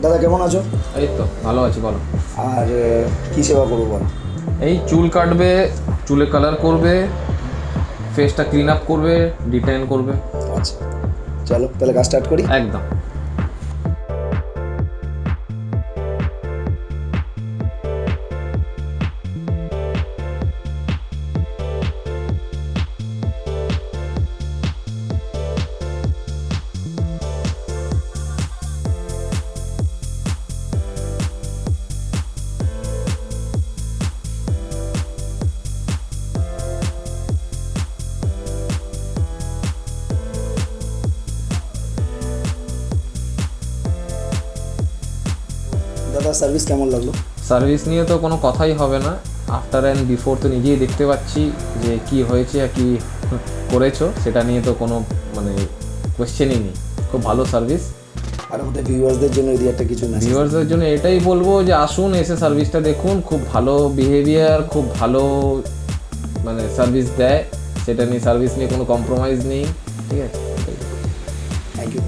দাদা কেমন আছো? এই তো ভালো আছি, বলো। আর কী সেবা করবো বলো? এই চুল কাটবে, চুলে কালার করবে, ফেসটা ক্লিন আপ করবে, ডিটেন করবে। আচ্ছা চলো তাহলে কাজ স্টার্ট করি। একদম। দাদা সার্ভিস কেমন লাগলো? সার্ভিস নিয়ে তো কোনো কথাই হবে না। আফটার অ্যান্ড বিফোর তো নিজেই দেখতে পাচ্ছি যে কি হয়েছে আর কি করেছো, সেটা নিয়ে তো কোনো মানে কোয়েশ্চেনই নেই। খুব ভালো সার্ভিস। আর আমাদের ভিউয়ার্সদের জন্য যদি একটা কিছু মেসেজ। ভিউয়ার্সদের জন্য এটাই বলবো যে আসুন, এসে সার্ভিসটা দেখুন। খুব ভালো বিহেভিয়ার, খুব ভালো মানে সার্ভিস দেয়, সেটা নিয়ে সার্ভিস নিয়ে কোনো কম্প্রোমাইজ নেই। ঠিক আছে, থ্যাংক ইউ।